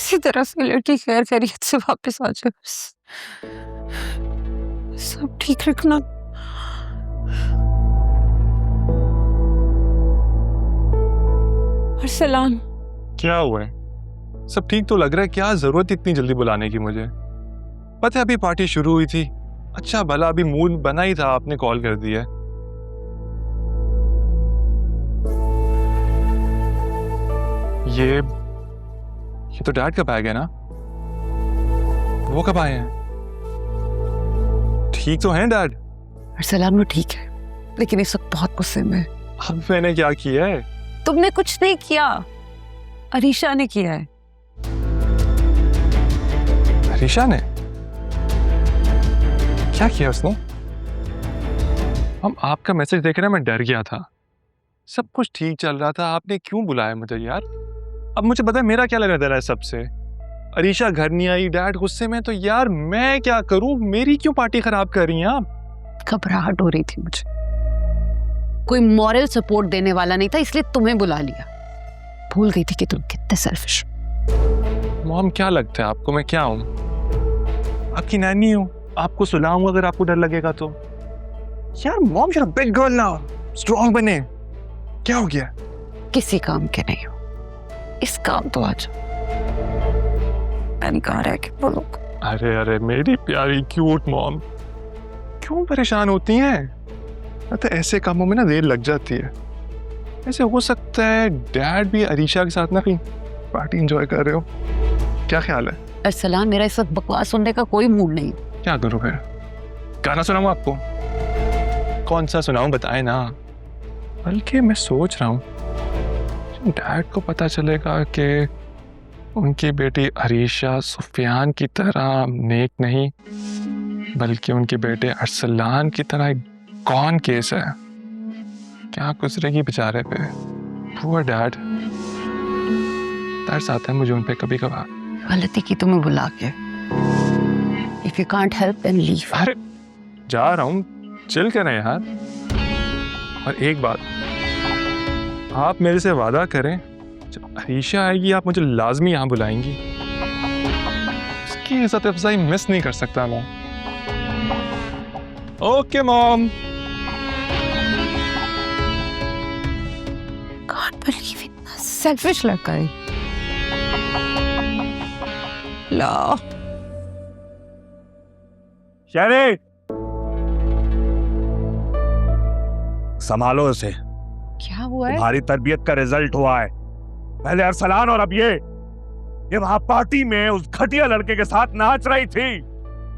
किसी तरह से लड़की खैर खैरियत से वापस आ जाए, सब ठीक रखना। अरसलान, क्या हुआ है? सब ठीक तो लग रहा है, क्या जरूरत इतनी जल्दी बुलाने की मुझे? पता है अभी पार्टी शुरू हुई थी, अच्छा भला अभी मूड बना ही था, आपने कॉल कर दिया। ये तो डैड का बैग है ना? वो कब आए हैं? ठीक तो हैं डैड? अरसलान वो ठीक है, लेकिन इस वक्त बहुत गुस्से में। अब मैंने क्या किया है? तुमने कुछ नहीं किया, अरीशा ने किया है। अरीशा ने क्या किया उसने? हम आपका मैसेज देख रहे, मैं डर गया था। सब कुछ ठीक चल रहा था, आपने क्यों बुलाया मुझे यार? अब मुझे पता है मेरा क्या लेना देना है सबसे। अरीशा घर नहीं आई, डैड गुस्से में, तो यार मैं क्या करूं? मेरी क्यों पार्टी खराब कर रही हैं आप? घबराहट हो रही थी मुझे, कोई मॉरल सपोर्ट देने वाला नहीं था, इसलिए तुम्हें बुला लिया। भूल गई थी कि तुम कितने सेल्फिश हो। मॉम क्या लगता है आपको मैं क्या हूं? आपकी नैनी हूं, आपको सुलाऊं अगर आपको डर लगेगा तो। यार mom you are a big girl now, strong बने। क्या हो गया? किसी काम के नहीं हो, इस काम तो आज मैंने कहा है कि बोलो। अरे अरे मेरी प्यारी क्यूट मॉम, क्यों परेशान होती हैं? तो ऐसे कामों में ना देर लग जाती है। ऐसे हो सकता है डैड भी अरीशा के साथ ना कहीं पार्टी एंजॉय कर रहे हो, क्या ख्याल है? अरसलान, मेरा इस वक्त बकवास सुनने का कोई मूड नहीं। क्या करूं फिर? गाना सुनाऊं आपको? कौन सा सुनाऊं बताएं ना। बल्कि मैं सोच रहा हूं डैड को पता चलेगा कि उनकी बेटी अरीशा सुफियान की तरह नेक नहीं, बल्कि उनके बेटे अरसलान की तरह एक कौन केस है, क्या गुजरेगी बेचारे पे। पुअर डैड, तरस आता है मुझे उन पे कभी कभार। गलती की तुम्हें बुला के। If you can't help then leave. अरे जा रहा हूँ, चिल करें यार। और एक बात, आप मेरे से वादा करें जब अरीशा आएगी आप मुझे लाजमी यहाँ बुलाएंगी। उसकी इज्जत अफजाई मिस नहीं कर सकता मैं। Okay mom. Can't believe इतना selfish लड़का है। ला शहरी, संभालो उसे। क्या हुआ है? तुम्हारी तरबियत का रिजल्ट हुआ है। पहले अरसलान और अब ये वहां पार्टी में उस घटिया लड़के के साथ नाच रही थी।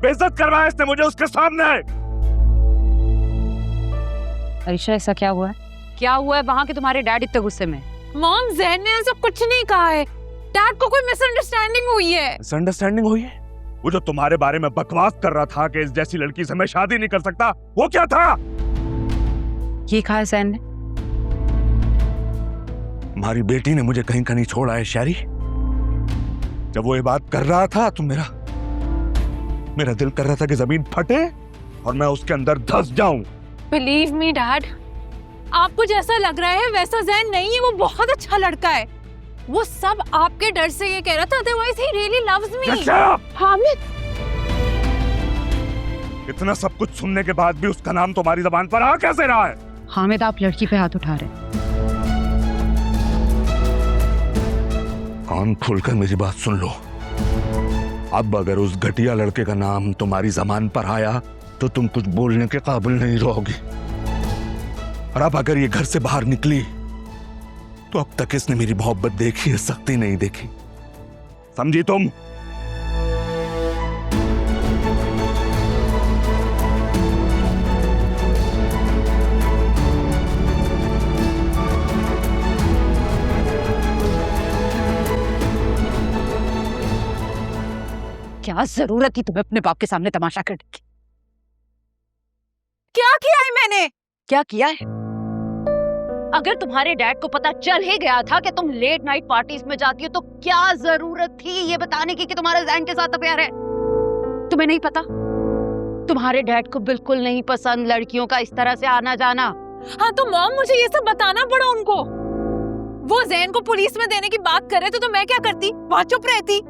बेइज्जत करवाया इसने मुझे उसके सामने। अरीशा, ऐसा क्या हुआ है? क्या हुआ है वहां के तुम्हारे डैड इतने गुस्से में? मॉम, ज़हन ने ऐसा कुछ नहीं कहा है। डैड को कोई मिसअंडरस्टैंडिंग हुई है। मिसअंडरस्टैंडिंग हुई है? वो जो तुम्हारे बारे में बकवास कर रहा था कि इस जैसी लड़की से मैं शादी नहीं कर सकता, वो क्या था? ये कहा है ज़हन ने? तुम्हारी बेटी ने मुझे कहीं कहीं छोड़ा है शहरी। जब वो ये बात कर रहा था तो मेरा दिल कर रहा था कि जमीन फटे और मैं उसके अंदर धंस जाऊं। बिलीव मी डैड, आपको जैसा लग रहा है वैसा ज़हन नहीं है। वो बहुत अच्छा लड़का है। वो सब आपके डर से ये कह रहा था, otherwise he really loves me. Hamid, इतना सब कुछ सुनने के बाद भी उसका नाम तुम्हारी जबान पर आ कैसे रहा है? हामिद, आप लड़की पे हाथ उठा रहे हैं। कान खोलकर मेरी बात सुन लो। अब अगर उस घटिया लड़के का नाम तुम्हारी जबान पर आया तो तुम कुछ बोलने के काबिल नहीं रहोगी। और अब अगर ये घर से बाहर निकली तो अब तक इसने मेरी मोहब्बत देखी है, सख्ती नहीं देखी। समझी तुम? क्या जरूरत थी तुम्हें अपने बाप के सामने तमाशा करने की? क्या किया है मैंने? क्या किया है? अगर तुम्हारे डैड को पता चल ही गया था कि तुम लेट नाइट पार्टीज में जाती हो तो क्या जरूरत थी ये बताने की कि तुम्हारे ज़हन के साथ अफेयर है? तुम्हें नहीं पता? तुम्हारे डैड को बिल्कुल नहीं पसंद लड़कियों का इस तरह से आना जाना। हाँ तो मॉम, मुझे ये सब बताना पड़ा उनको। वो ज़हन को पुलिस में देने की बात कर रहे थे तो मैं क्या करती? वहाँ चुप रहती।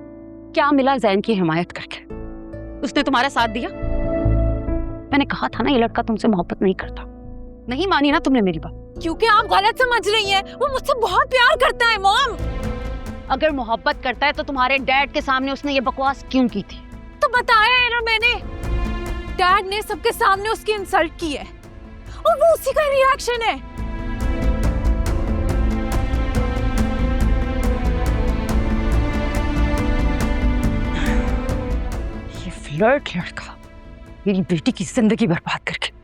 क्या मिला जैन की हिमायत करके? उसने तुम्हारा साथ दिया? मैंने कहा था ना ये लड़का तुमसे मोहब्बत नहीं करता। नहीं मानी ना तुमने मेरी बात। क्योंकि आप गलत समझ रही हैं। वो मुझसे बहुत प्यार करता है मॉम। अगर मोहब्बत करता है तो तुम्हारे डैड के सामने उसने ये बकवास क्यों की थी? तो बताया है ना मैंने, डैड ने सबके सामने उसकी इंसल्ट की है और वो उसी का रिएक्शन है। ये फ्लर्ट लड़का मेरी बेटी की जिंदगी बर्बाद करके